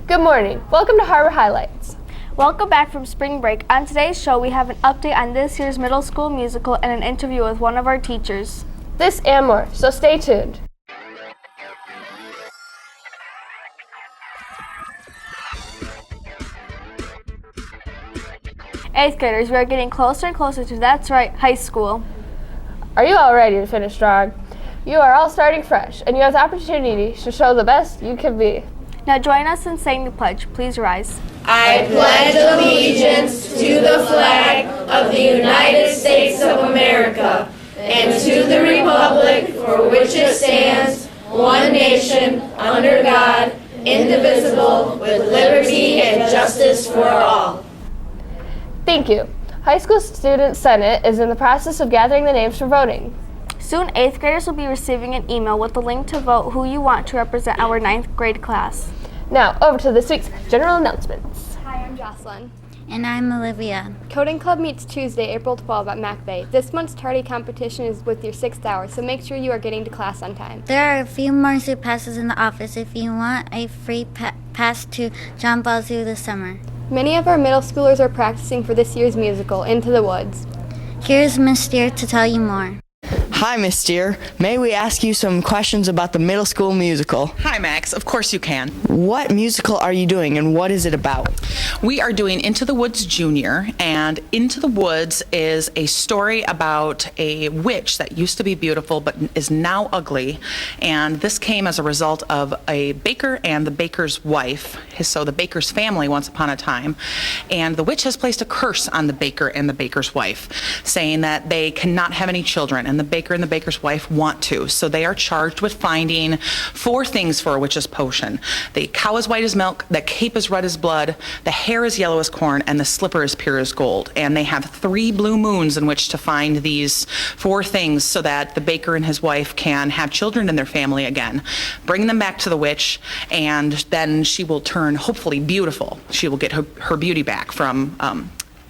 Good morning. Welcome to Harbor Highlights. Welcome back from spring break. On today's show, we have an update on this year's middle school musical and an interview with one of our teachers. This and more, so stay tuned. Eighth graders, we are getting closer and closer to, that's right, high school. Are you all ready to finish strong? You are all starting fresh, and you have the opportunity to show the best you can be. Now join us in saying the pledge. Please rise. I pledge allegiance to the flag of the United States of America and to the republic for which it stands, one nation, under God, indivisible, with liberty and justice for all. Thank you. High School Student Senate is in the process of gathering the names for voting. Soon, 8th graders will be receiving an email with the link to vote who you want to represent our 9th grade class. Now, over to this week's general announcements. Hi, I'm Jocelyn. And I'm Olivia. Coding Club meets Tuesday, April 12 at Mac Bay. This month's tardy competition is with your 6th hour, so make sure you are getting to class on time. There are a few more zoo passes in the office if you want a free pass to John Ball Zoo this summer. Many of our middle schoolers are practicing for this year's musical, Into the Woods. Here's Miss Deer to tell you more. Hi, Miss Deer. May we ask you some questions about the middle school musical? Hi, Max. Of course you can. What musical are you doing and what is it about? We are doing Into the Woods Junior, and Into the Woods is a story about a witch that used to be beautiful but is now ugly, and this came as a result of a baker and the baker's wife, so the baker's family once upon a time, and the witch has placed a curse on the baker and the baker's wife, saying that they cannot have any children, and the baker and the baker's wife want to, so they are charged with finding 4 things for a witch's potion. The cow is white as milk, the cape is red as blood, the hair is yellow as corn, and the slipper is pure as gold. And they have 3 blue moons in which to find these 4 things so that the baker and his wife can have children in their family again. Bring them back to the witch, and then she will turn hopefully beautiful. She will get her beauty back from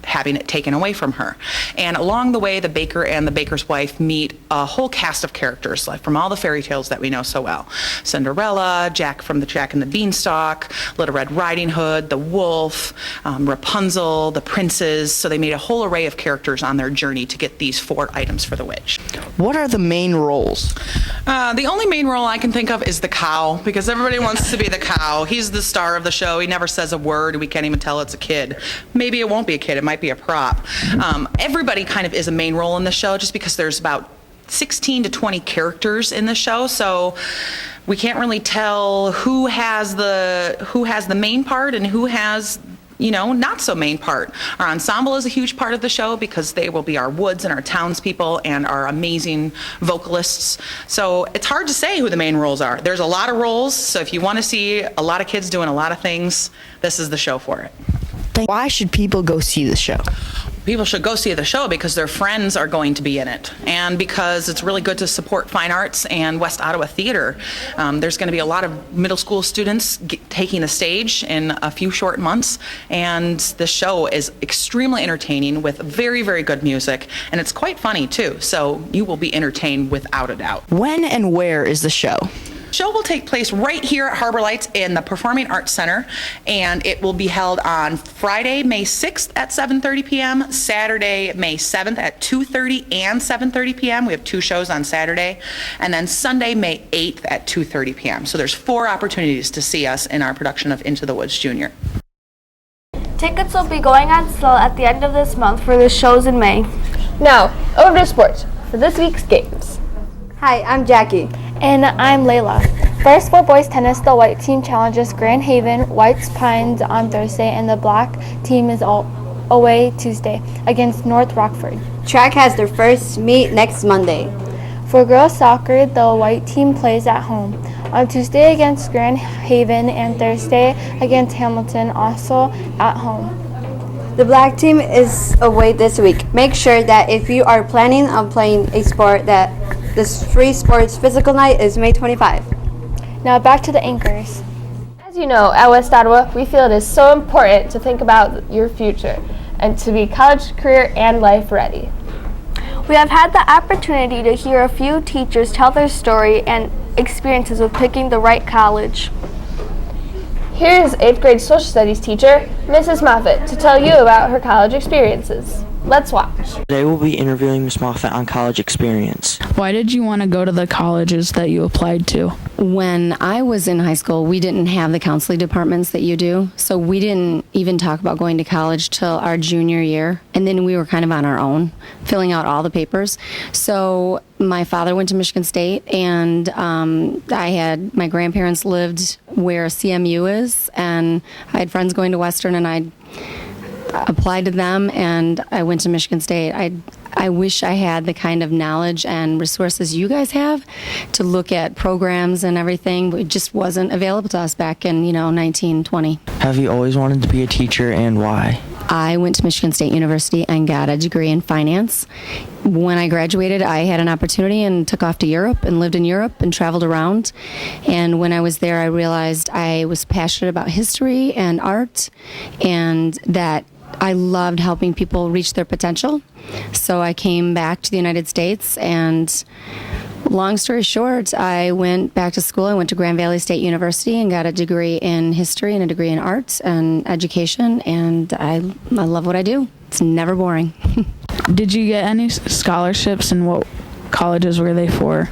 having it taken away from her. And along the way, the baker and the baker's wife meet a whole cast of characters, like from all the fairy tales that we know so well. Cinderella, Jack from the Jack and the Beanstalk, Little Red Riding Hood, the wolf, Rapunzel, the princes. So they made a whole array of characters on their journey to get these 4 items for the witch. What are the main roles? The only main role I can think of is the cow, because everybody wants to be the cow. He's the star of the show. He never says a word. We can't even tell it's a kid. Maybe it won't be a kid. It might be a prop. Everybody kind of is a main role in the show just because there's about 16 to 20 characters in the show, so we can't really tell who has the main part and who has not so main part. Our ensemble is a huge part of the show because they will be our woods and our townspeople and our amazing vocalists. So it's hard to say who the main roles are. There's a lot of roles, so if you want to see a lot of kids doing a lot of things, this is the show for it. Why should people go see the show? People should go see the show because their friends are going to be in it, and because it's really good to support fine arts and West Ottawa theater. There's going to be a lot of middle school students taking the stage in a few short months, and the show is extremely entertaining with very, very good music, and it's quite funny too, so you will be entertained without a doubt. When and where is the show? Show will take place right here at Harbor Lights in the Performing Arts Center, and it will be held on Friday, May 6th at 7:30 p.m., Saturday, May 7th at 2:30 and 7:30 p.m. We have 2 shows on Saturday, and then Sunday, May 8th at 2:30 p.m. So there's 4 opportunities to see us in our production of Into the Woods Junior. Tickets will be going on sale at the end of this month for the shows in May. Now, over to sports for this week's games. Hi, I'm Jackie. And I'm Layla. First for boys tennis, the white team challenges Grand Haven Whites Pines on Thursday, and the black team is away Tuesday against North Rockford. Track has their first meet next Monday. For girls soccer, the white team plays at home on Tuesday against Grand Haven and Thursday against Hamilton, also at home. The black team is away this week. Make sure that if you are planning on playing a sport, that this free sports physical night is May 25. Now back to the anchors. As you know, at West Ottawa, we feel it is so important to think about your future and to be college, career, and life ready. We have had the opportunity to hear a few teachers tell their story and experiences with picking the right college. Here's 8th grade social studies teacher, Mrs. Moffat, to tell you about her college experiences. Let's watch. Today we'll be interviewing Ms. Moffat on college experience. Why did you want to go to the colleges that you applied to? When I was in high school, we didn't have the counseling departments that you do, so we didn't even talk about going to college till our junior year, and then we were kind of on our own, filling out all the papers. So my father went to Michigan State, and my grandparents lived where CMU is, and I had friends going to Western, and I applied to them, and I went to Michigan State. I wish I had the kind of knowledge and resources you guys have to look at programs and everything. It just wasn't available to us back in, 1920. Have you always wanted to be a teacher, and why? I went to Michigan State University and got a degree in finance. When I graduated, I had an opportunity and took off to Europe and lived in Europe and traveled around. And when I was there, I realized I was passionate about history and art, and that I loved helping people reach their potential. So I came back to the United States, and long story short, I went back to school. I went to Grand Valley State University and got a degree in history and a degree in arts and education, and I love what I do. It's never boring. Did you get any scholarships, and what colleges were they for?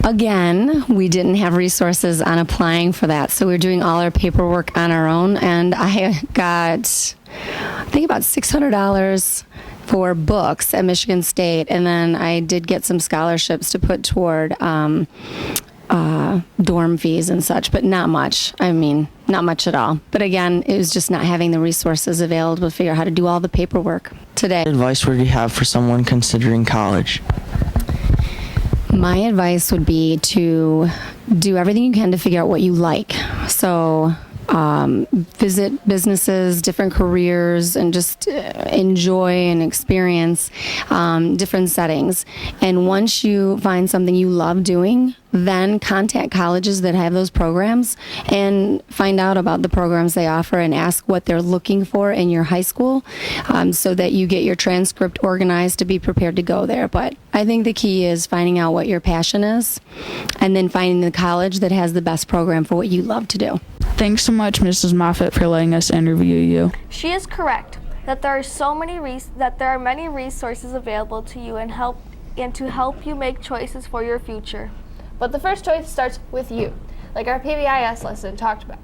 Again, we didn't have resources on applying for that, so we were doing all our paperwork on our own, and I got, I think, about $600 for books at Michigan State, and then I did get some scholarships to put toward dorm fees and such, but not much. Not much at all. But again, it was just not having the resources available to figure out how to do all the paperwork today. What advice would you have for someone considering college? My advice would be to do everything you can to figure out what you like. So visit businesses, different careers, and just enjoy and experience different settings. And once you find something you love doing, then contact colleges that have those programs and find out about the programs they offer and ask what they're looking for in your high school, so that you get your transcript organized to be prepared to go there. But I think the key is finding out what your passion is and then finding the college that has the best program for what you love to do. Thanks so much, Mrs. Moffat, for letting us interview you. She is correct that there are many resources available to you and to help you make choices for your future. But the first choice starts with you, like our PBIS lesson talked about.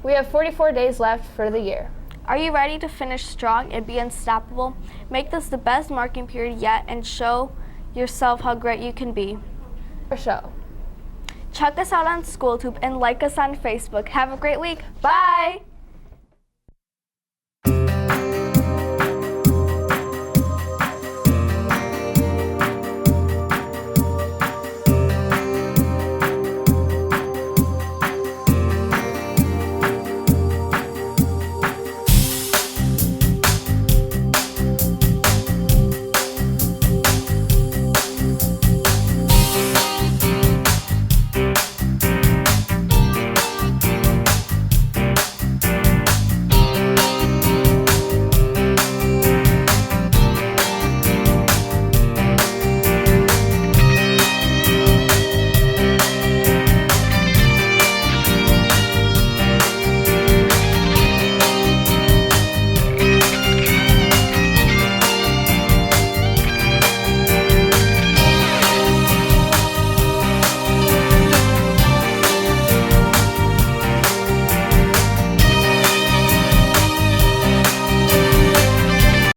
We have 44 days left for the year. Are you ready to finish strong and be unstoppable? Make this the best marking period yet and show yourself how great you can be. For show. Check us out on SchoolTube and like us on Facebook. Have a great week. Bye!